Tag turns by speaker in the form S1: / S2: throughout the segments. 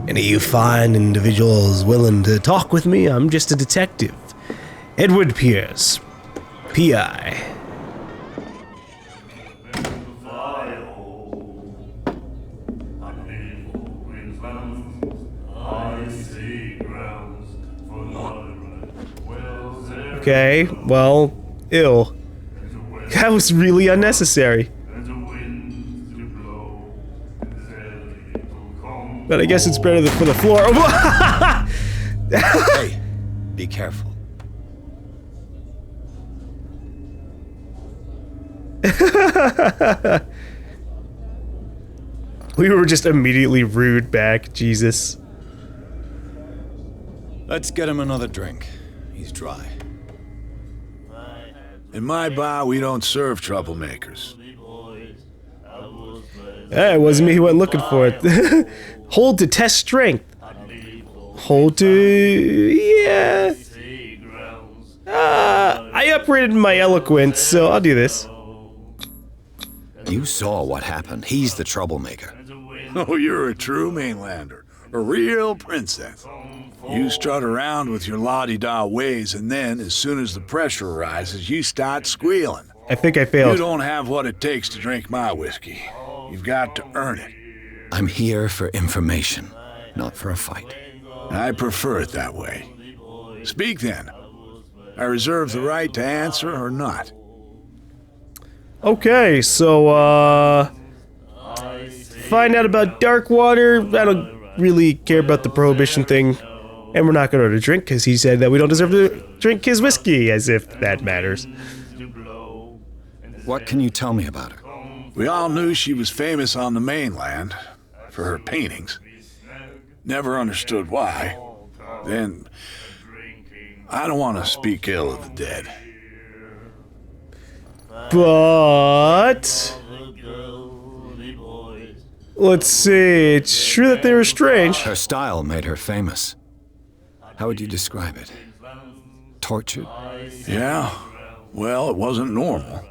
S1: Any of you fine individuals willing to talk with me? I'm just a detective. Edward Pierce, P.I. Okay, well, ill. That was really unnecessary. But I guess it's better than for the floor.
S2: Hey, be careful.
S1: We were just immediately rude back, Jesus.
S2: Let's get him another drink. He's dry.
S3: In my bar, we don't serve troublemakers.
S1: Hey, it wasn't me who went looking for it. Hold to test strength. Hold to... yeah. I upgraded my eloquence, so I'll do this.
S2: You saw what happened. He's the troublemaker.
S3: Oh, you're a true mainlander. A real princess. You strut around with your la-di-da ways, and then, as soon as the pressure arises, you start squealing.
S1: I think I failed.
S3: You don't have what it takes to drink my whiskey. You've got to earn it.
S2: I'm here for information, not for a fight.
S3: I prefer it that way. Speak then. I reserve the right to answer or not.
S1: Okay, so, find out about Darkwater. I don't really care about the prohibition thing. And we're not going to order a drink because he said that we don't deserve to drink his whiskey, as if that matters.
S2: What can you tell me about her?
S3: We all knew she was famous on the mainland for her paintings. Never understood why. Then, I don't want to speak ill of the dead.
S1: But... let's see, it's true that they were strange.
S2: Her style made her famous. How would you describe it? Tortured?
S3: Yeah, well, it wasn't normal.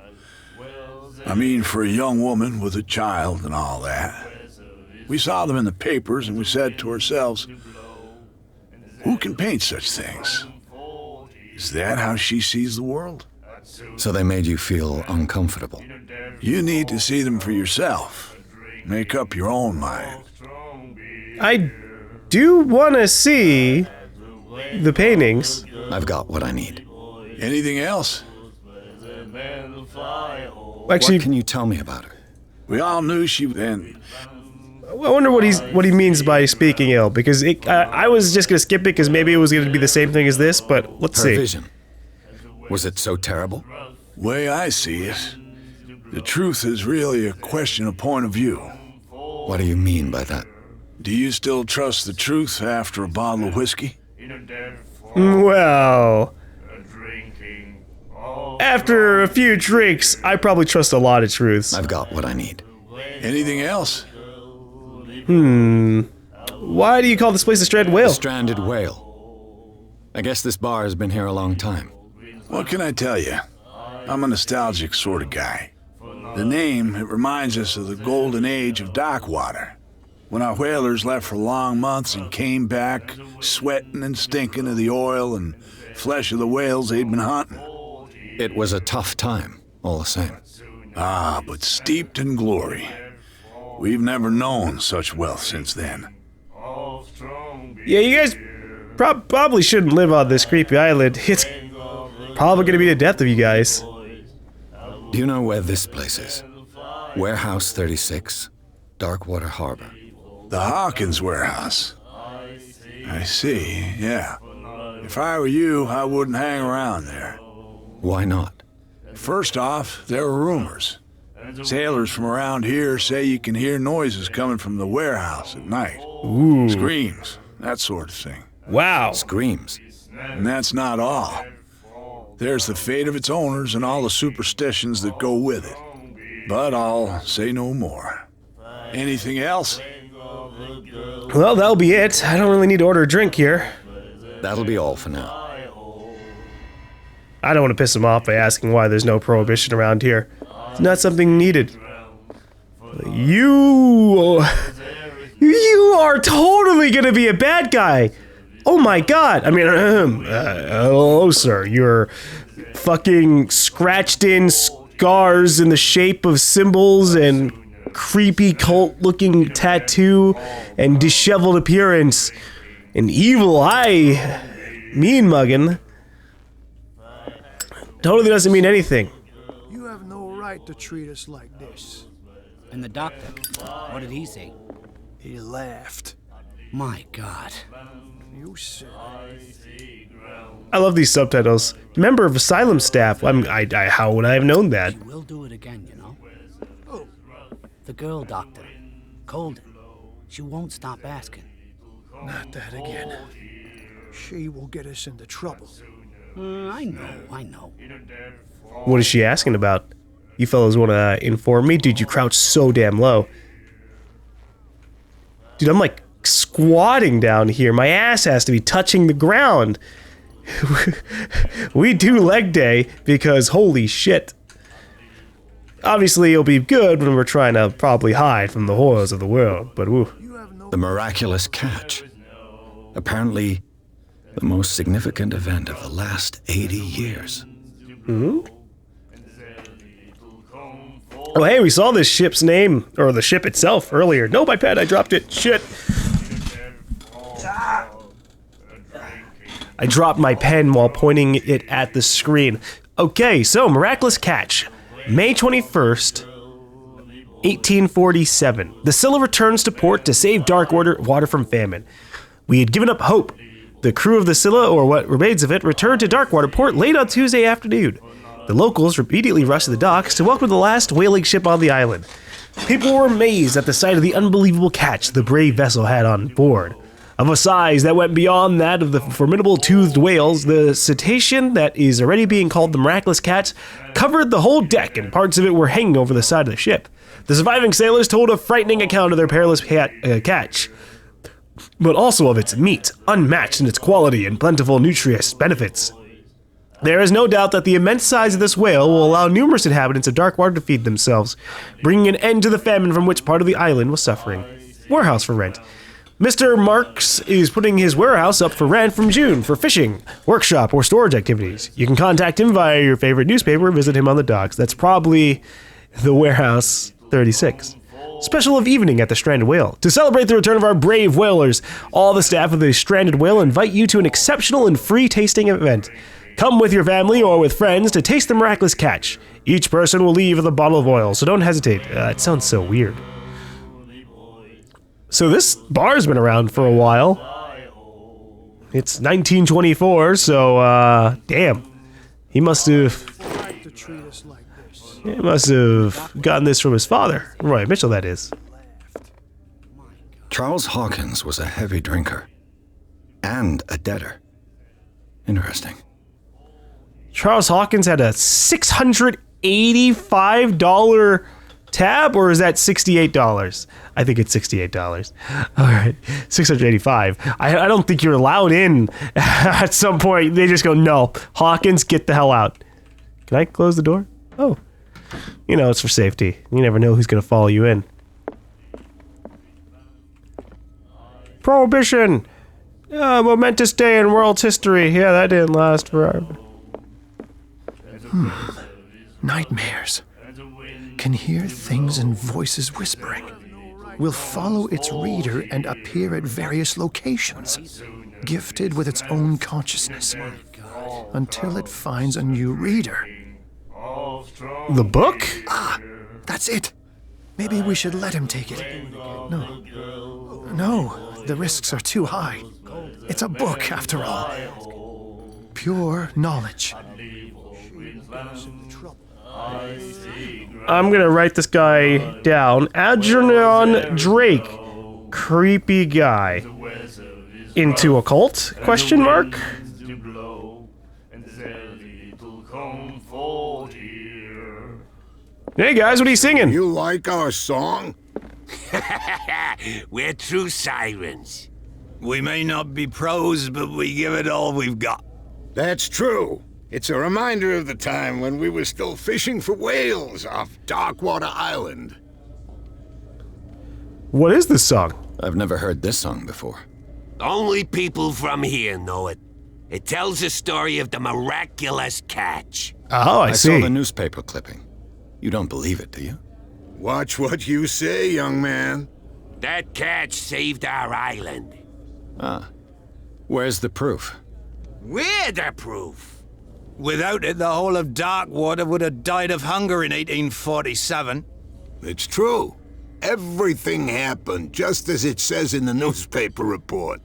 S3: I mean, for a young woman with a child and all that. We saw them in the papers and we said to ourselves, who can paint such things? Is that how she sees the world?
S2: So they made you feel uncomfortable.
S3: You need to see them for yourself. Make up your own mind.
S1: I do want to see the paintings.
S2: I've got what I need.
S3: Anything else?
S1: Actually,
S2: What can you tell me about her?
S3: We all knew she then.
S1: I wonder what he means by speaking ill, because I was just gonna skip it because maybe it was gonna be the same thing as this, but let's
S2: Her
S1: see.
S2: vision. Was it so terrible?
S3: Way I see it, the truth is really a question of point of view.
S2: What do you mean by that?
S3: Do you still trust the truth after a bottle of whiskey?
S1: Well, after a few drinks, I probably trust a lot of truths.
S2: I've got what I need.
S3: Anything else?
S1: Why do you call this place a stranded
S2: A
S1: whale?
S2: stranded whale. I guess this bar has been here a long time.
S3: What can I tell you? I'm a nostalgic sort of guy. The name, it reminds us of the golden age of Darkwater, when our whalers left for long months and came back sweating and stinking of the oil and flesh of the whales they'd been hunting.
S2: It was a tough time, all the same.
S3: Ah, but steeped in glory. We've never known such wealth since then.
S1: Yeah, you guys probably shouldn't live on this creepy island. It's probably gonna be the death of you guys.
S2: Do you know where this place is? Warehouse 36, Darkwater Harbor.
S3: The Hawkins warehouse. I see, yeah. If I were you, I wouldn't hang around there.
S2: Why not?
S3: First off, there are rumors. Sailors from around here say you can hear noises coming from the warehouse at night.
S1: Ooh.
S3: Screams, that sort of thing.
S1: Wow.
S2: Screams.
S3: And that's not all. There's the fate of its owners and all the superstitions that go with it. But I'll say no more. Anything else?
S1: Well, that'll be it. I don't really need to order a drink here.
S2: That'll be all for now.
S1: I don't want to piss him off by asking why there's no prohibition around here. It's not something needed. You are totally gonna be a bad guy. Oh my god. I mean, hello, sir. You're fucking scratched in scars in the shape of symbols and creepy cult-looking tattoo and disheveled appearance. An evil eye. Mean muggin'. Totally doesn't mean anything.
S4: You have no right to treat us like this.
S5: And the doctor, what did he say?
S4: He laughed.
S5: My God.
S4: You said
S1: I love these subtitles. Member of Asylum staff. How would I have known that?
S5: She will do it again, you know?
S4: Oh.
S5: The girl doctor, Colden. She won't stop asking.
S4: Not that again. She will get us into trouble.
S5: I know.
S1: What is she asking about? You fellas want to inform me? Dude, you crouch so damn low. Dude, I'm like squatting down here. My ass has to be touching the ground. We do leg day because holy shit. Obviously, it'll be good when we're trying to probably hide from the horrors of the world, but woo.
S2: The miraculous catch. Apparently, the most significant event of the last 80 years.
S1: Oh, hey, we saw this ship's name, or the ship itself, earlier. No, my pad, I dropped it. Shit. I dropped my pen while pointing it at the screen. Okay, so Miraculous Catch. May 21st, 1847. The Scylla returns to port to save Dark Water from famine. We had given up hope. The crew of the Scylla, or what remains of it, returned to Darkwater Port late on Tuesday afternoon. The locals immediately rushed to the docks to welcome the last whaling ship on the island. People were amazed at the sight of the unbelievable catch the brave vessel had on board. Of a size that went beyond that of the formidable toothed whales, the cetacean that is already being called the Miraculous Catch covered the whole deck, and parts of it were hanging over the side of the ship. The surviving sailors told a frightening account of their perilous catch, but also of its meat, unmatched in its quality and plentiful nutritious benefits. There is no doubt that the immense size of this whale will allow numerous inhabitants of Darkwater to feed themselves, bringing an end to the famine from which part of the island was suffering. Warehouse for rent. Mr. Marks is putting his warehouse up for rent from June for fishing, workshop, or storage activities. You can contact him via your favorite newspaper or visit him on the docks. That's probably the Warehouse 36. Special of evening at the Stranded Whale. To celebrate the return of our brave whalers, all the staff of the Stranded Whale invite you to an exceptional and free tasting event. Come with your family or with friends to taste the Miraculous Catch. Each person will leave with a bottle of oil, so don't hesitate. It sounds so weird. So this bar's been around for a while. It's 1924, so damn. He must have gotten this from his father. Roy Mitchell, that is.
S2: Charles Hawkins was a heavy drinker and a debtor. Interesting.
S1: Charles Hawkins had a $685 tab, or is that $68? I think it's $68. All right, $685. I don't think you're allowed in at some point. They just go, no, Hawkins, get the hell out. Can I close the door? Oh, you know, it's for safety. You never know who's going to follow you in. Prohibition. Momentous day in world's history. Yeah, that didn't last forever.
S4: Nightmares. Can hear things and voices whispering. Will follow its reader and appear at various locations, gifted with its own consciousness, until it finds a new reader.
S1: The book?
S4: Ah, that's it. Maybe we should let him take it. No, the risks are too high. It's a book, after all. Pure knowledge.
S1: I'm gonna write this guy down. Algernon Drake. Creepy guy. Into a cult? Question mark? Hey guys, what are you singing?
S6: You like our song?
S7: We're true sirens.
S8: We may not be pros, but we give it all we've got.
S6: That's true. It's a reminder of the time when we were still fishing for whales off Darkwater Island.
S1: What is this song?
S2: I've never heard this song before.
S7: Only people from here know it. It tells the story of the miraculous catch.
S1: Oh, I see.
S2: saw the newspaper clipping. You don't believe it, do you?
S6: Watch what you say, young man.
S7: That catch saved our island.
S2: Ah. Where's the proof?
S7: We're the proof.
S8: Without it, the whole of Darkwater would have died of hunger in 1847.
S6: It's true. Everything happened just as it says in the newspaper report.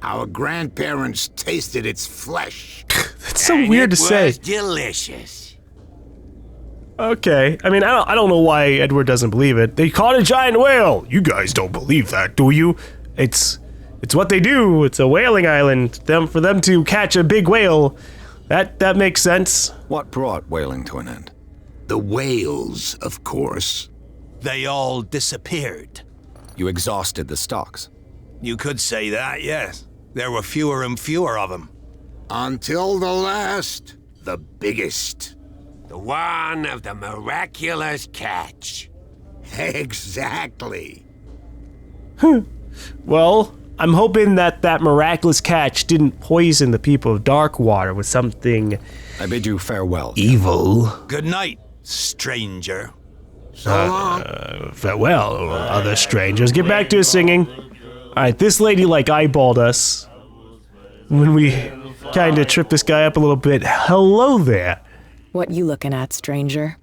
S6: Our grandparents tasted its flesh.
S1: That's so weird to say.
S7: It was delicious.
S1: Okay. I mean, I don't know why Edward doesn't believe it. They caught a giant whale. You guys don't believe that, do you? It's what they do. It's a whaling island. For them to catch a big whale, that makes sense.
S2: What brought whaling to an end?
S6: The whales, of course.
S8: They all disappeared.
S2: You exhausted the stocks.
S8: You could say that, yes. There were fewer and fewer of them.
S6: Until the last, the biggest.
S7: The one of the miraculous catch.
S6: Exactly.
S1: Well, I'm hoping that miraculous catch didn't poison the people of Darkwater with something
S2: I bid you farewell.
S1: evil.
S8: Good night, stranger.
S6: So long.
S1: Farewell, other strangers. Get back to his singing. Alright, this lady eyeballed us when we kind of tripped this guy up a little bit. Hello there.
S9: What you looking at, stranger?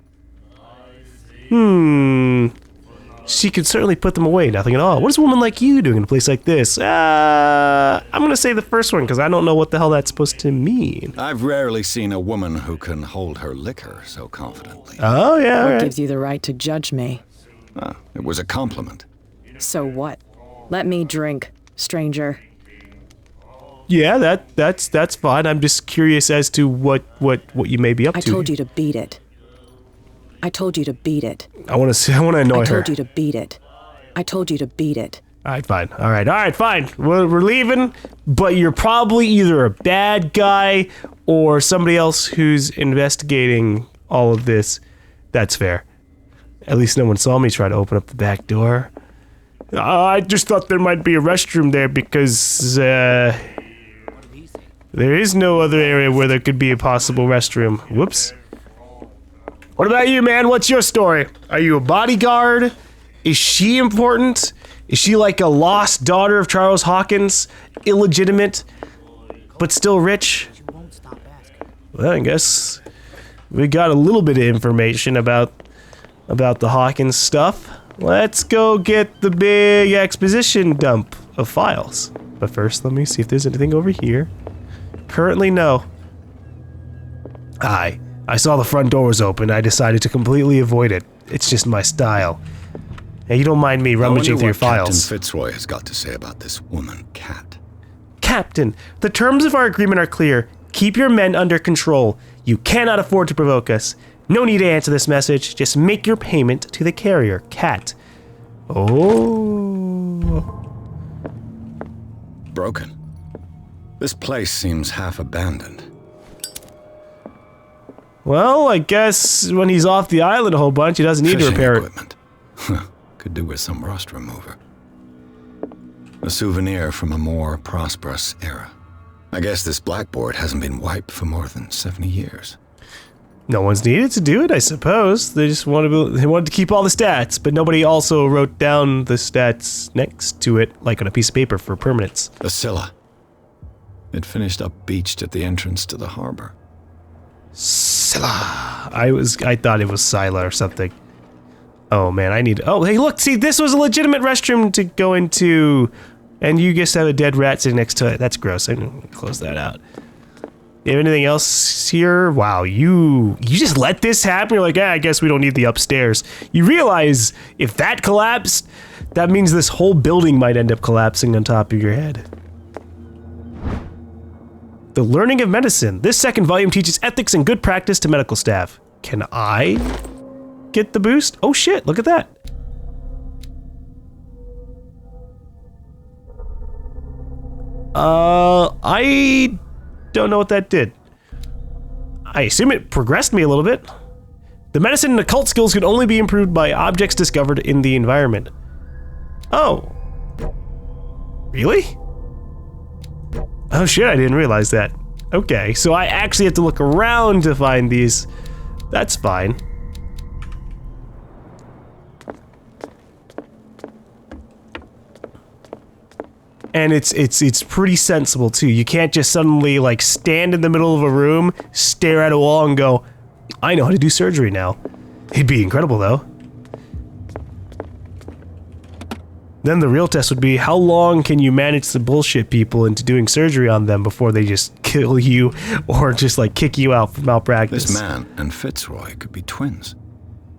S1: She could certainly put them away, nothing at all. What is a woman like you doing in a place like this? I'm gonna say the first one, because I don't know what the hell that's supposed to mean.
S2: I've rarely seen a woman who can hold her liquor so confidently.
S1: Oh, yeah,
S9: What
S1: alright.
S9: gives you the right to judge me?
S2: It was a compliment.
S9: So what? Let me drink, stranger.
S1: Yeah, that's fine. I'm just curious as to what you may be up
S9: I
S1: to.
S9: told you to beat it. I told you to beat it.
S1: I want to annoy
S9: I
S1: her.
S9: told you to beat it. I told you to beat it.
S1: Alright, fine. Alright, fine. We're leaving, but you're probably either a bad guy or somebody else who's investigating all of this. That's fair. At least no one saw me try to open up the back door. I just thought there might be a restroom there because, there is no other area where there could be a possible restroom. Whoops. What about you, man? What's your story? Are you a bodyguard? Is she important? Is she like a lost daughter of Charles Hawkins? Illegitimate, but still rich? Well, I guess we got a little bit of information about the Hawkins stuff. Let's go get the big exposition dump of files. But first, let me see if there's anything over here. Currently, no. I saw the front door was open. I decided to completely avoid it. It's just my style. Hey, you don't mind me rummaging through your files.
S2: Captain Fitzroy has got to say about this woman, Cat.
S1: Captain, the terms of our agreement are clear. Keep your men under control. You cannot afford to provoke us. No need to answer this message. Just make your payment to the carrier, Cat. Oh.
S2: Broken. This place seems half abandoned.
S1: Well, I guess when he's off the island a whole bunch, he doesn't need to
S2: Fishing
S1: repair it.
S2: equipment. Could do with some rust remover. A souvenir from a more prosperous era. I guess this blackboard hasn't been wiped for more than 70 years.
S1: No one's needed to do it, I suppose. They just wanted to keep all the stats, but nobody also wrote down the stats next to it, like on a piece of paper for permanence.
S2: A Scylla. It finished up beached at the entrance to the harbor.
S1: Scylla. I thought it was Scylla or something. Oh man, oh hey look, see this was a legitimate restroom to go into, and you just have a dead rat sitting next to it. That's gross. I can close that out. You have anything else here? Wow, you just let this happen? You're like, I guess we don't need the upstairs. You realize if that collapsed, that means this whole building might end up collapsing on top of your head. The Learning of Medicine. This second volume teaches ethics and good practice to medical staff. Can I get the boost? Oh shit, look at that. I don't know what that did. I assume it progressed me a little bit. The medicine and occult skills can only be improved by objects discovered in the environment. Oh. Really? Oh shit, I didn't realize that. Okay, so I actually have to look around to find these. That's fine. And it's pretty sensible too. You can't just suddenly like stand in the middle of a room, stare at a wall and go, I know how to do surgery now. It'd be incredible though. Then the real test would be, how long can you manage to bullshit people into doing surgery on them before they just kill you or just like kick you out for malpractice?
S2: This man and Fitzroy could be twins.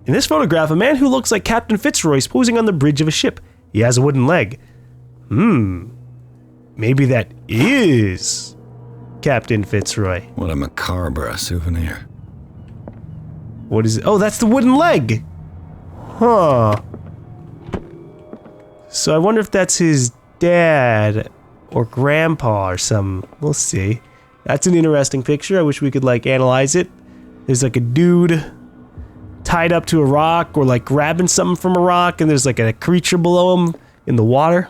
S1: In this photograph, a man who looks like Captain Fitzroy is posing on the bridge of a ship. He has a wooden leg. Maybe that is Captain Fitzroy.
S2: What a macabre souvenir.
S1: What is it? Oh, that's the wooden leg! Huh. So I wonder if that's his dad or grandpa or some. We'll see. That's an interesting picture. I wish we could like analyze it. There's like a dude tied up to a rock or like grabbing something from a rock, and there's like a creature below him in the water.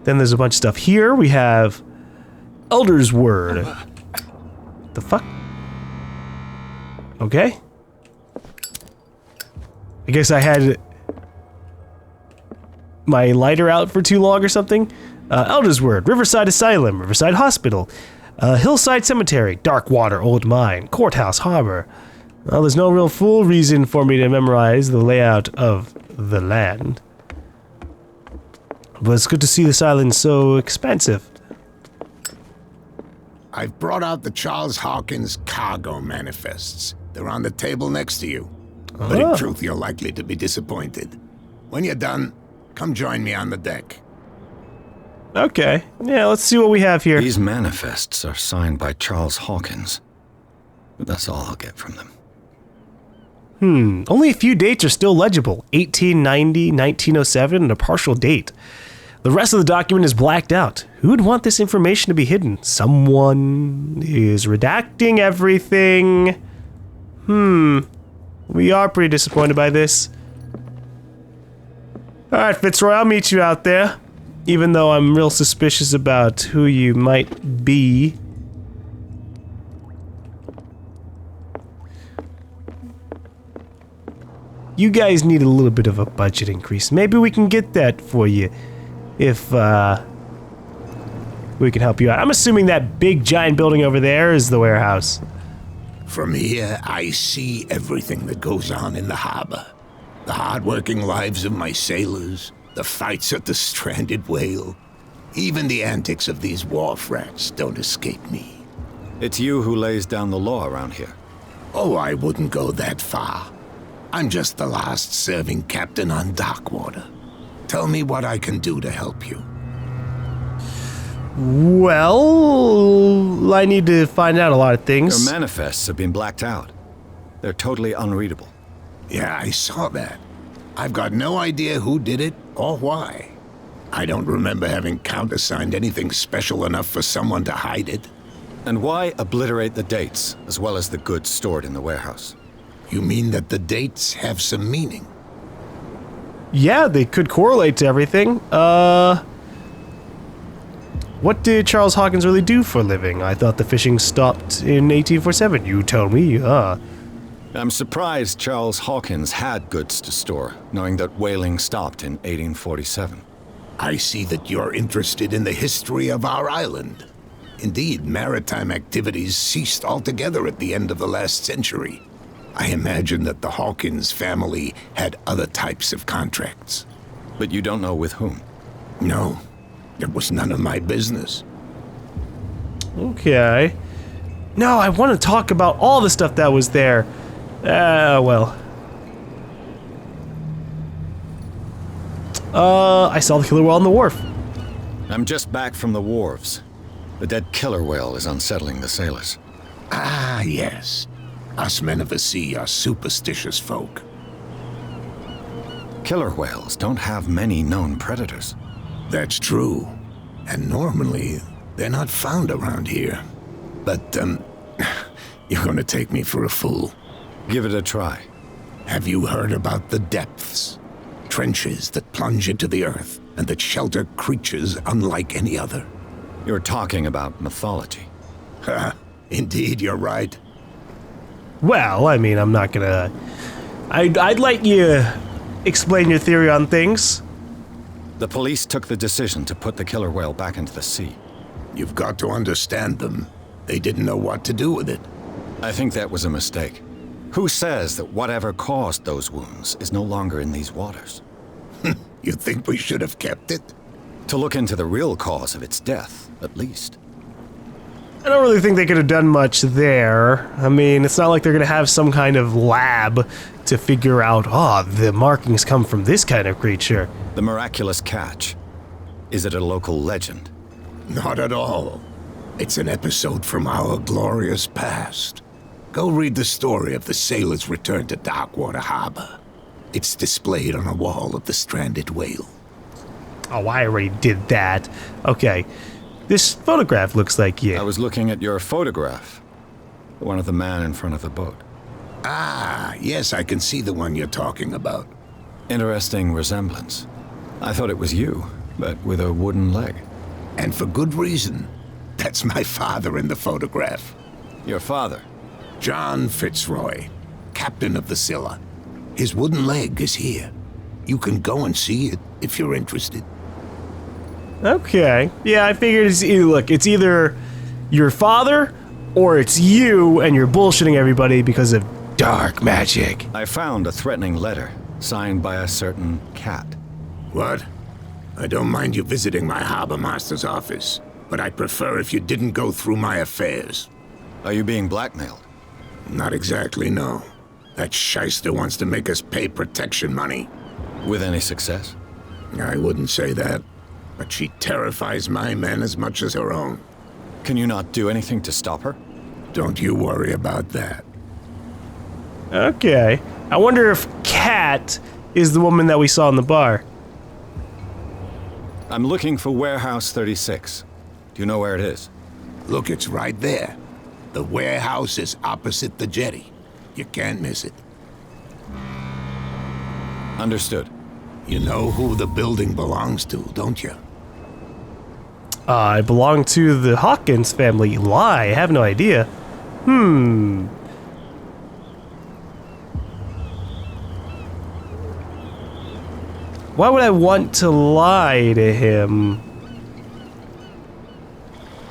S1: Then there's a bunch of stuff here. We have Elder's Word. The fuck? Okay. I guess I had my lighter out for too long or something. Elder's Word, Riverside Asylum, Riverside Hospital, Hillside Cemetery, Darkwater Old Mine, Courthouse Harbor. Well, there's no real full reason for me to memorize the layout of the land. But it's good to see this island so expansive.
S6: I've brought out the Charles Hawkins cargo manifests. They're on the table next to you. But in truth, you're likely to be disappointed. When you're done, come join me on the deck.
S1: Okay. Yeah, let's see what we have here.
S2: These manifests are signed by Charles Hawkins. But that's all I'll get from them.
S1: Only a few dates are still legible. 1890, 1907, and a partial date. The rest of the document is blacked out. Who'd want this information to be hidden? Someone is redacting everything. We are pretty disappointed by this. Alright, Fitzroy, I'll meet you out there. Even though I'm real suspicious about who you might be. You guys need a little bit of a budget increase. Maybe we can get that for you. If, we can help you out. I'm assuming that big giant building over there is the warehouse.
S6: From here, I see everything that goes on in the harbor. The hard-working lives of my sailors, the fights at the stranded whale. Even the antics of these wharf rats don't escape me.
S2: It's you who lays down the law around here.
S6: Oh, I wouldn't go that far. I'm just the last serving captain on Darkwater. Tell me what I can do to help you.
S1: Well, I need to find out a lot of things.
S2: Your manifests have been blacked out. They're totally unreadable.
S6: Yeah, I saw that. I've got no idea who did it or why. I don't remember having countersigned anything special enough for someone to hide it.
S2: And why obliterate the dates, as well as the goods stored in the warehouse?
S6: You mean that the dates have some meaning?
S1: Yeah, they could correlate to everything. What did Charles Hawkins really do for a living? I thought the fishing stopped in 1847. You tell me,
S2: I'm surprised Charles Hawkins had goods to store, knowing that whaling stopped in 1847.
S6: I see that you're interested in the history of our island. Indeed, maritime activities ceased altogether at the end of the last century. I imagine that the Hawkins family had other types of contracts.
S2: But you don't know with whom?
S6: No, it was none of my business.
S1: Okay. No, I want to talk about all the stuff that was there. Well. I saw the killer whale on the wharf.
S2: I'm just back from the wharves. The dead killer whale is unsettling the sailors.
S6: Ah, yes. Us men of the sea are superstitious folk.
S2: Killer whales don't have many known predators.
S6: That's true. And normally, they're not found around here. But, you're gonna take me for a fool.
S2: Give it a try.
S6: Have you heard about the depths? Trenches that plunge into the earth. and that shelter creatures unlike any other.
S2: You're talking about mythology.
S6: Indeed, you're right.
S1: Well, I mean, I'm not gonna... I'd let you explain your theory on things.
S2: The police took the decision to put the killer whale back into the sea.
S6: You've got to understand them. They didn't know what to do with it.
S2: I think that was a mistake. Who says that whatever caused those wounds is no longer in these waters?
S6: You think we should have kept it?
S2: To look into the real cause of its death, at least.
S1: I don't really think they could have done much there. I mean, it's not like they're gonna have some kind of lab to figure out, the markings come from this kind of creature.
S2: The miraculous catch. Is it a local legend?
S6: Not at all. It's an episode from our glorious past. Go read the story of the sailor's return to Darkwater Harbor. It's displayed on a wall of the stranded whale.
S1: Oh, I already did that. Okay. This photograph looks like you.
S2: I was looking at your photograph. The one of the man in front of the boat.
S6: Ah, yes, I can see the one you're talking about.
S2: Interesting resemblance. I thought it was you, but with a wooden leg.
S6: And for good reason. That's my father in the photograph.
S2: Your father?
S6: John Fitzroy, captain of the Scylla. His wooden leg is here. You can go and see it if you're interested.
S1: Okay. Yeah, I figured it's either your father or it's you and you're bullshitting everybody because of dark magic.
S2: I found a threatening letter signed by a certain cat.
S6: What? I don't mind you visiting my harbor master's office, but I'd prefer if you didn't go through my affairs.
S2: Are you being blackmailed?
S6: Not exactly, no. That shyster wants to make us pay protection money.
S2: With any success?
S6: I wouldn't say that, but she terrifies my men as much as her own.
S2: Can you not do anything to stop her?
S6: Don't you worry about that.
S1: Okay. I wonder if Kat is the woman that we saw in the bar.
S2: I'm looking for Warehouse 36. Do you know where it is?
S6: Look, it's right there. The warehouse is opposite the jetty. You can't miss it.
S2: Understood.
S6: You know who the building belongs to, don't you?
S1: I belong to the Hawkins family. Lie, I have no idea. Why would I want to lie to him?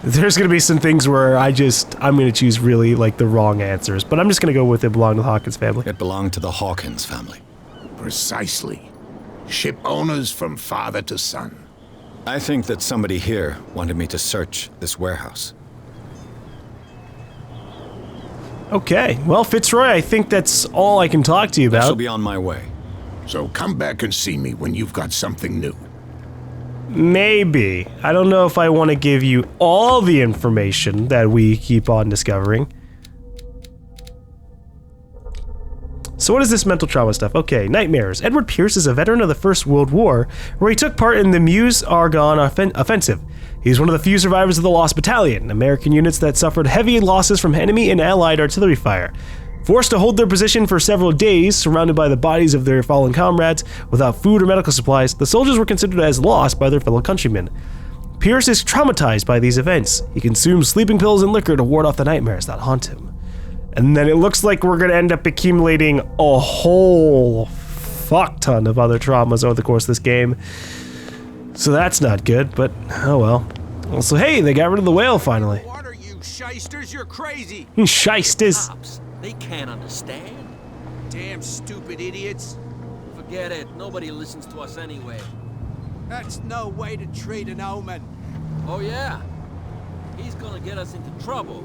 S1: There's gonna be some things where I'm gonna choose really, the wrong answers, but I'm just gonna go with it belonged to the Hawkins family.
S2: It belonged to the Hawkins family.
S6: Precisely. Ship owners from father to son.
S2: I think that somebody here wanted me to search this warehouse.
S1: Okay, well, Fitzroy, I think that's all I can talk to you
S2: I shall
S1: about.
S2: be on my way.
S6: So come back and see me when you've got something new.
S1: Maybe. I don't know if I want to give you all the information that we keep on discovering. So what is this mental trauma stuff? Okay, nightmares. Edward Pierce is a veteran of the First World War, where he took part in the Meuse-Argonne offensive. He's one of the few survivors of the Lost Battalion, American units that suffered heavy losses from enemy and allied artillery fire. Forced to hold their position for several days, surrounded by the bodies of their fallen comrades, without food or medical supplies, the soldiers were considered as lost by their fellow countrymen. Pierce is traumatized by these events. He consumes sleeping pills and liquor to ward off the nightmares that haunt him. And then it looks like we're gonna end up accumulating a whole fuck ton of other traumas over the course of this game. So that's not good, but oh well. Also, hey, they got rid of the whale finally.
S10: What are you shysters? You're crazy.
S1: Shysters.
S11: Cops, they can't understand.
S10: Damn stupid idiots.
S11: Forget it. Nobody listens to us anyway.
S10: That's no way to treat an omen.
S11: Oh yeah? He's gonna get us into trouble.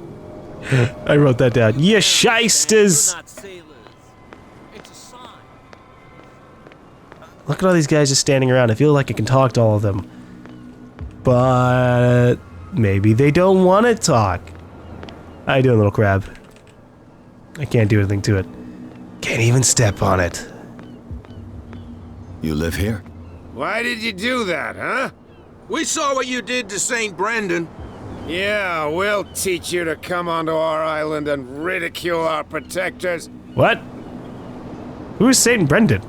S1: I wrote that down. You shysters.
S11: We're not sailors. It's a sign.
S1: Look at all these guys just standing around. I feel like I can talk to all of them. But maybe they don't want to talk. How you doing, little crab? I can't do anything to it. Can't even step on it.
S2: You live here?
S12: Why did you do that, huh?
S10: We saw what you did to St. Brendan.
S12: Yeah, we'll teach you to come onto our island and ridicule our protectors.
S1: What? Who is Saint Brendan?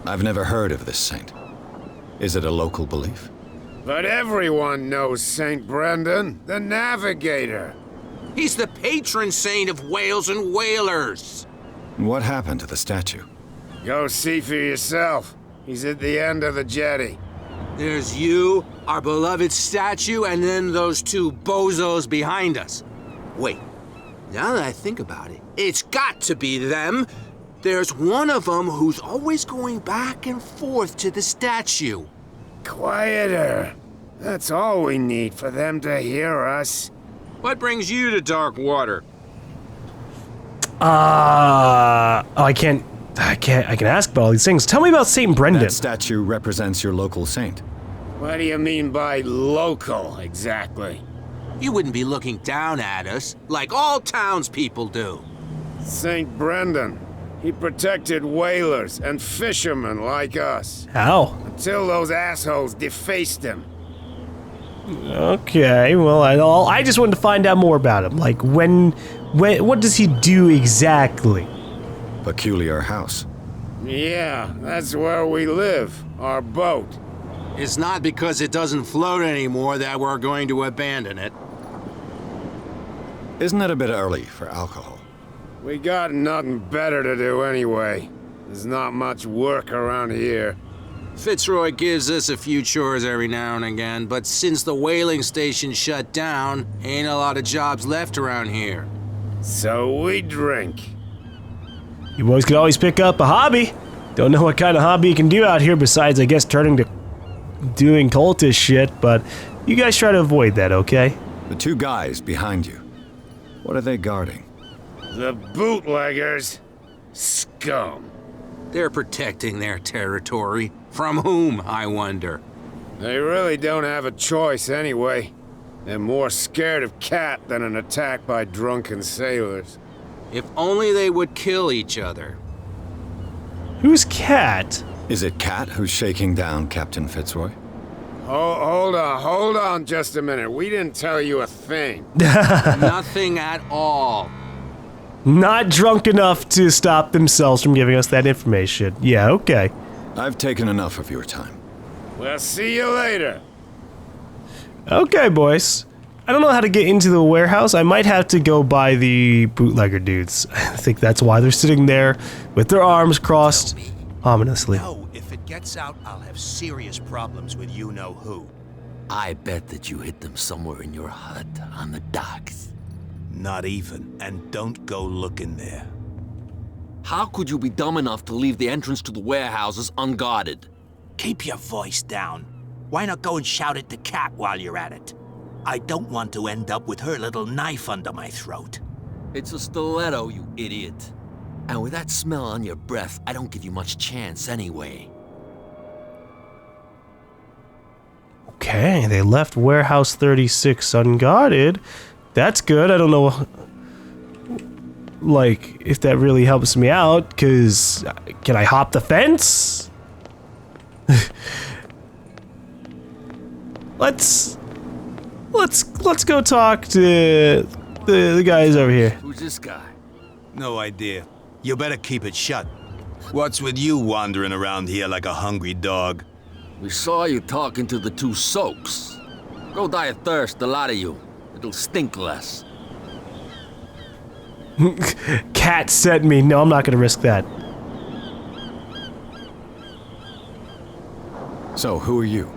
S2: I've never heard of this saint. Is it a local belief?
S12: But everyone knows St. Brendan, the Navigator.
S10: He's the patron saint of whales and whalers.
S2: What happened to the statue?
S12: Go see for yourself. He's at the end of the jetty.
S10: There's you, our beloved statue, and then those two bozos behind us. Wait, now that I think about it, it's got to be them. There's one of them who's always going back and forth to the statue.
S12: Quieter. That's all we need for them to hear us.
S10: What brings you to Darkwater?
S1: I can ask about all these things. Tell me about St. Brendan.
S2: That statue represents your local saint.
S12: What do you mean by local, exactly?
S10: You wouldn't be looking down at us, like all townspeople do.
S12: St. Brendan. He protected whalers and fishermen like us.
S1: How?
S12: Until those assholes defaced him.
S1: Okay, well, I just wanted to find out more about him. Like, what does he do exactly?
S2: Peculiar house.
S12: Yeah, that's where we live. Our boat.
S10: It's not because it doesn't float anymore that we're going to abandon it.
S2: Isn't it a bit early for alcohol?
S12: We got nothing better to do anyway. There's not much work around here.
S10: Fitzroy gives us a few chores every now and again, but since the whaling station shut down, ain't a lot of jobs left around here.
S12: So we drink.
S1: You boys could always pick up a hobby. Don't know what kind of hobby you can do out here besides, I guess, turning to doing cultist shit, but you guys try to avoid that, okay?
S2: The two guys behind you. What are they guarding?
S12: The bootleggers. Scum.
S10: They're protecting their territory. From whom, I wonder?
S12: They really don't have a choice anyway. They're more scared of Cat than an attack by drunken sailors.
S10: If only they would kill each other.
S1: Who's Cat?
S2: Is it Cat who's shaking down Captain Fitzroy?
S12: Hold on just a minute. We didn't tell you a thing.
S10: Nothing at all.
S1: Not drunk enough to stop themselves from giving us that information. Yeah, okay.
S2: I've taken enough of your time.
S12: We'll see you later.
S1: Okay, boys. I don't know how to get into the warehouse. I might have to go by the bootlegger dudes. I think that's why they're sitting there with their arms crossed ominously.
S8: No, if it gets out, I'll have serious problems with you-know-who.
S11: I bet that you hid them somewhere in your hut on the docks.
S8: Not even, and don't go looking there.
S11: How could you be dumb enough to leave the entrance to the warehouses unguarded?
S8: Keep your voice down. Why not go and shout at the cat while you're at it? I don't want to end up with her little knife under my throat.
S11: It's a stiletto, you idiot. And with that smell on your breath, I don't give you much chance anyway.
S1: Okay, they left warehouse 36 unguarded. That's good. I don't know, like, if that really helps me out, because can I hop the fence? Let's go talk to the guys over here.
S11: Who's this guy?
S8: No idea. You better keep it shut. What's with you wandering around here like a hungry dog?
S11: We saw you talking to the two soaks. Go die of thirst, the lot of you. It'll stink less.
S1: Cat sent me. No, I'm not gonna risk that.
S2: So, who are you?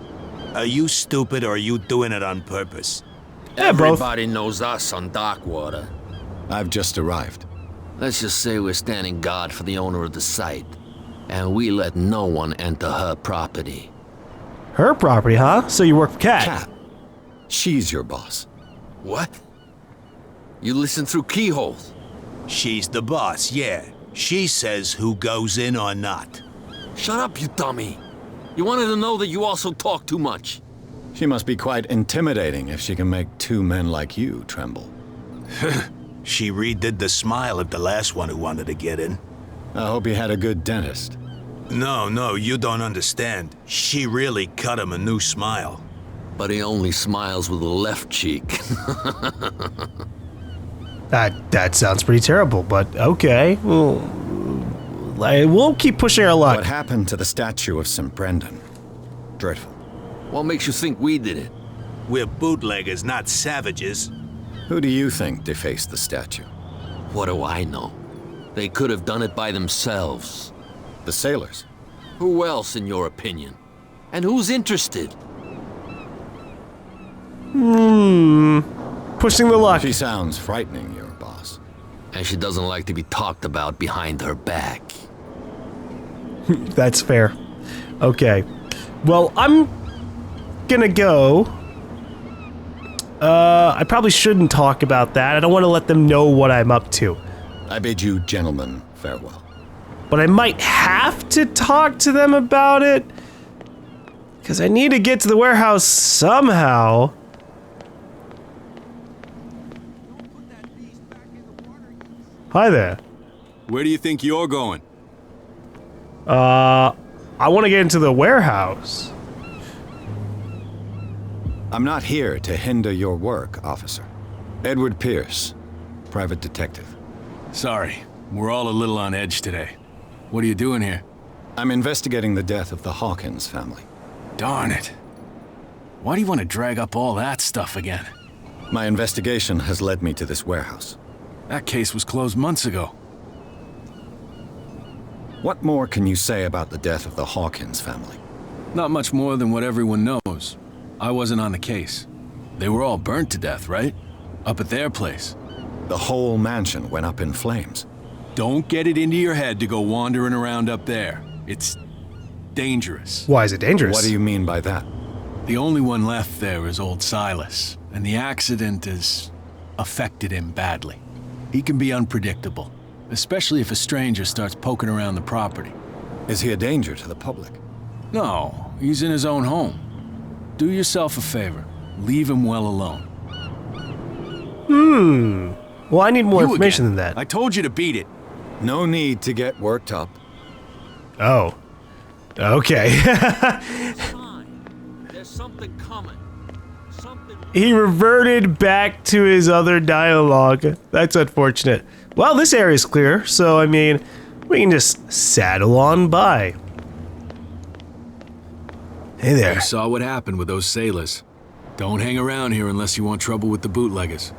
S8: Are you stupid or are you doing it on purpose?
S1: Yeah, both.
S11: Everybody knows us on Darkwater.
S2: I've just arrived.
S11: Let's just say we're standing guard for the owner of the site. And we let no one enter her property.
S1: Her property, huh? So you work for Cat?
S2: Cat. She's your boss.
S11: What? You listen through keyholes?
S8: She's the boss, yeah. She says who goes in or not.
S11: Shut up, you dummy. You wanted to know that you also talk too much.
S2: She must be quite intimidating if she can make two men like you tremble.
S8: She redid the smile of the last one who wanted to get in.
S2: I hope he had a good dentist.
S8: No, you don't understand. She really cut him a new smile.
S11: But he only smiles with the left cheek.
S1: That sounds pretty terrible, but okay. Well, I won't keep pushing our luck.
S2: What happened to the statue of St. Brendan? dreadful.
S11: What makes you think we did it?
S8: We're bootleggers, not savages.
S2: Who do you think defaced the statue?
S11: What do I know? They could have done it by themselves.
S2: The sailors?
S11: Who else, in your opinion? And who's interested?
S1: Pushing the luck.
S2: She sounds frightening, your boss.
S11: And she doesn't like to be talked about behind her back.
S1: That's fair. Okay. Well, I'm gonna go. I probably shouldn't talk about that. I don't want to let them know what I'm up to.
S2: I bid you gentlemen farewell.
S1: But I might have to talk to them about it. Because I need to get to the warehouse somehow. Hi there.
S13: Where do you think you're going?
S1: I want to get into the warehouse.
S2: I'm not here to hinder your work, officer. Edward Pierce, private detective.
S13: Sorry, we're all a little on edge today. What are you doing here?
S2: I'm investigating the death of the Hawkins family.
S13: Darn it. Why do you want to drag up all that stuff again?
S2: My investigation has led me to this warehouse.
S13: That case was closed months ago.
S2: What more can you say about the death of the Hawkins family?
S13: Not much more than what everyone knows. I wasn't on the case. They were all burnt to death, right? Up at their place.
S2: The whole mansion went up in flames.
S13: Don't get it into your head to go wandering around up there. It's dangerous.
S1: Why is it dangerous?
S2: What do you mean by that?
S13: The only one left there is old Silas, and the accident has affected him badly. He can be unpredictable, especially if a stranger starts poking around the property.
S2: Is he a danger to the public?
S13: No, he's in his own home. Do yourself a favor. Leave him well alone.
S1: Well, I need more information than that.
S13: I told you to beat it.
S2: No need to get worked up.
S1: Oh. Okay.
S11: There's something coming.
S1: He reverted back to his other dialogue. That's unfortunate. Well, this area's clear, so I mean, we can just saddle on by. Hey there.
S13: You saw what happened with those sailors. Don't hang around here unless you want trouble with the bootleggers.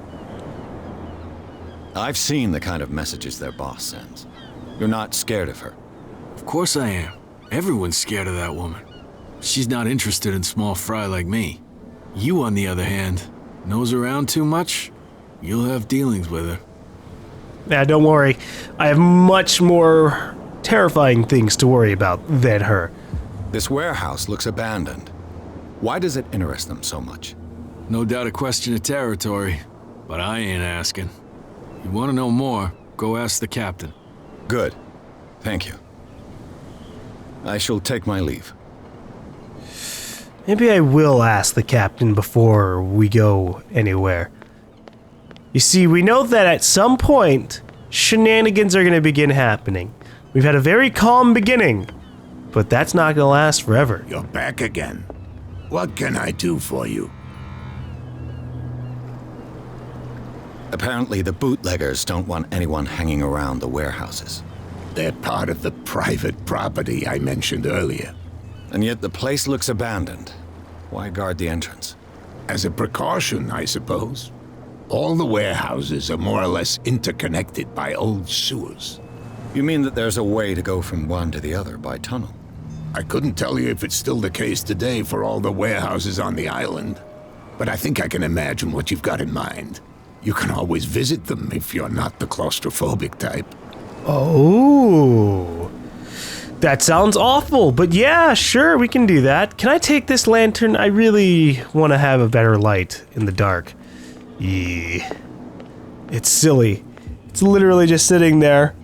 S2: I've seen the kind of messages their boss sends. You're not scared of her.
S13: Of course I am. Everyone's scared of that woman. She's not interested in small fry like me. You, on the other hand, nose around too much, you'll have dealings with her.
S1: Nah, don't worry. I have much more terrifying things to worry about than her.
S2: This warehouse looks abandoned. Why does it interest them so much?
S13: No doubt a question of territory, but I ain't asking. You want to know more, go ask the captain.
S2: Good. Thank you. I shall take my leave.
S1: Maybe I will ask the captain before we go anywhere. You see, we know that at some point, shenanigans are going to begin happening. We've had a very calm beginning, but that's not going to last forever.
S6: You're back again. What can I do for you?
S2: Apparently, the bootleggers don't want anyone hanging around the warehouses.
S6: They're part of the private property I mentioned earlier.
S2: And yet the place looks abandoned. Why guard the entrance?
S6: As a precaution, I suppose. All the warehouses are more or less interconnected by old sewers.
S2: You mean that there's a way to go from one to the other by tunnel?
S6: I couldn't tell you if it's still the case today for all the warehouses on the island, but I think I can imagine what you've got in mind. You can always visit them if you're not the claustrophobic type.
S1: Oh, that sounds awful, but yeah, sure, we can do that. Can I take this lantern? I really want to have a better light in the dark. Yeah. It's silly. It's literally just sitting there.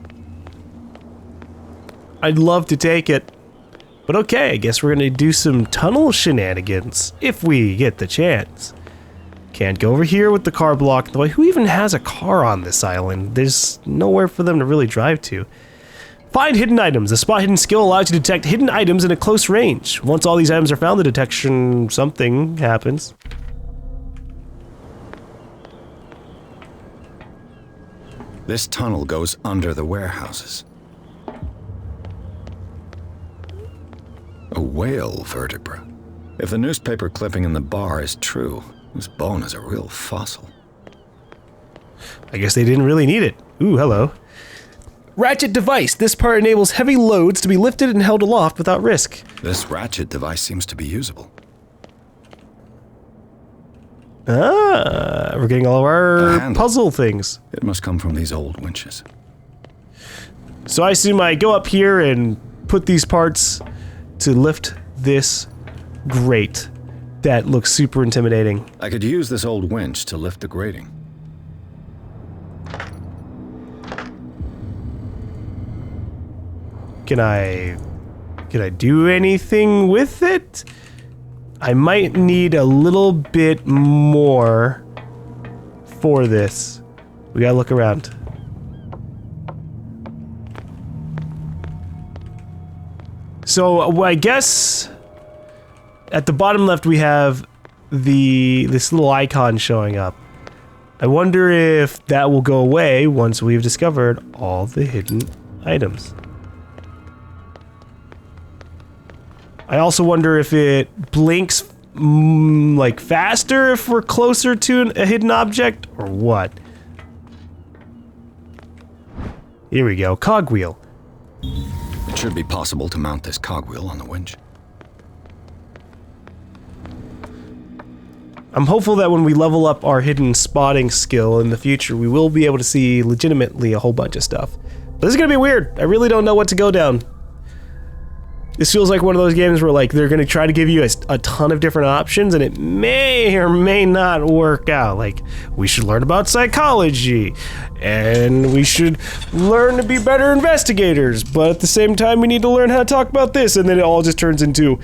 S1: I'd love to take it. But okay, I guess we're gonna do some tunnel shenanigans, if we get the chance. Can't go over here with the car blocking the way. Who even has a car on this island? There's nowhere for them to really drive to. Find hidden items. The spot hidden skill allows you to detect hidden items in a close range. Once all these items are found, the detection something happens.
S2: This tunnel goes under the warehouses. A whale vertebra. If the newspaper clipping in the bar is true, this bone is a real fossil.
S1: I guess they didn't really need it. Ooh, hello. Ratchet device. This part enables heavy loads to be lifted and held aloft without risk.
S2: This ratchet device seems to be usable.
S1: Ah, we're getting all of our puzzle things.
S2: It must come from these old winches.
S1: So I assume I go up here and put these parts to lift this grate. That looks super intimidating.
S2: I could use this old winch to lift the grating.
S1: Can I do anything with it? I might need a little bit more for this. We gotta look around. So I guess at the bottom left we have this little icon showing up. I wonder if that will go away once we've discovered all the hidden items. I also wonder if it blinks like faster if we're closer to a hidden object or what. Here we go, cogwheel.
S2: It should be possible to mount this cogwheel on the winch.
S1: I'm hopeful that when we level up our hidden spotting skill in the future, we will be able to see legitimately a whole bunch of stuff. But this is gonna be weird. I really don't know what to go down. This feels like one of those games where like they're gonna try to give you a ton of different options and it may or may not work out. Like, we should learn about psychology and we should learn to be better investigators, but at the same time we need to learn how to talk about this, and then it all just turns into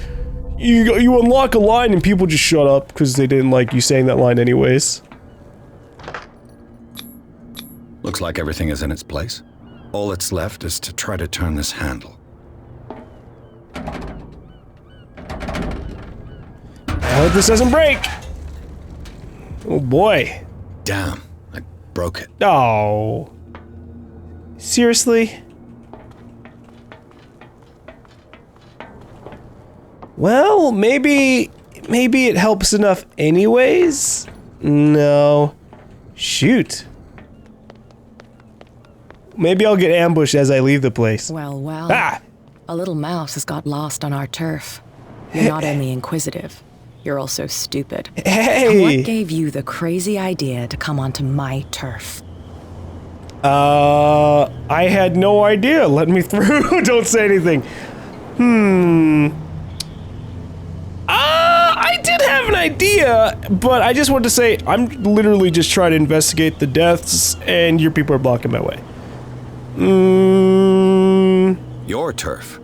S1: you unlock a line and people just shut up because they didn't like you saying that line anyways.
S2: Looks like everything is in its place. All that's left is to try to turn this handle.
S1: I hope this doesn't break. Oh boy.
S2: Damn, I broke it.
S1: Oh. Seriously? Well, maybe it helps enough anyways? No. Shoot. Maybe I'll get ambushed as I leave the place.
S9: Well,
S1: Ah!
S9: A little mouse has got lost on our turf. You're not only inquisitive, you're also stupid.
S1: Hey!
S9: What gave you the crazy idea to come onto my turf?
S1: I had no idea. Let me through. Don't say anything. I did have an idea, but I just wanted to say I'm literally just trying to investigate the deaths, and your people are blocking my way.
S2: Your turf?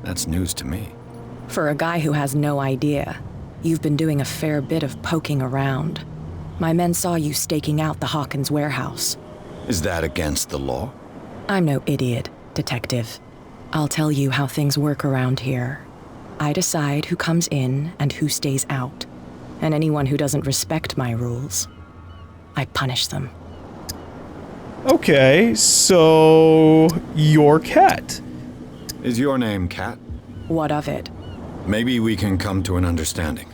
S2: That's news to me.
S9: For a guy who has no idea, you've been doing a fair bit of poking around. My men saw you staking out the Hawkins warehouse.
S2: Is that against the law?
S9: I'm no idiot, detective. I'll tell you how things work around here. I decide who comes in and who stays out. And anyone who doesn't respect my rules, I punish them.
S1: Okay, so your cat.
S2: Is your name Cat?
S9: What of it?
S2: Maybe we can come to an understanding.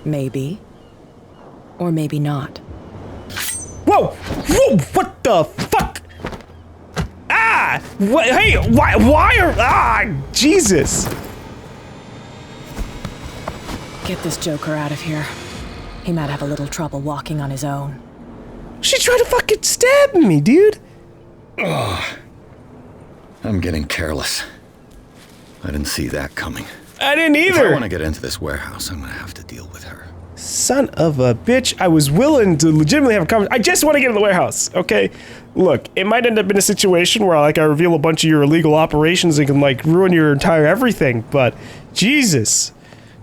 S9: Maybe. Or maybe not.
S1: Whoa! Whoa! What the fuck? Ah! What? Hey! Why are... Ah! Jesus!
S9: Get this joker out of here. He might have a little trouble walking on his own.
S1: She tried to fucking stab me, dude!
S2: Ugh. I'm getting careless. I didn't see that coming.
S1: I didn't either!
S2: If I want to get into this warehouse, I'm gonna have to deal with her.
S1: Son of a bitch, I was willing to legitimately have a conversation. I just want to get in the warehouse, okay? Look, it might end up in a situation where like I reveal a bunch of your illegal operations and can like ruin your entire everything, but Jesus.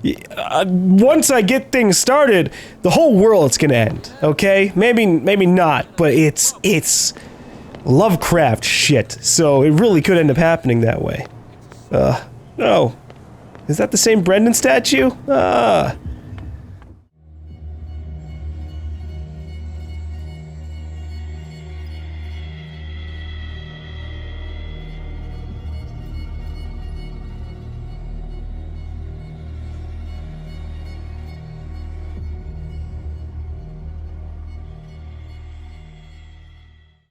S1: Once I get things started, the whole world's gonna end, okay? Maybe not, but it's Lovecraft shit, so it really could end up happening that way. No. Is that the same Brendan statue?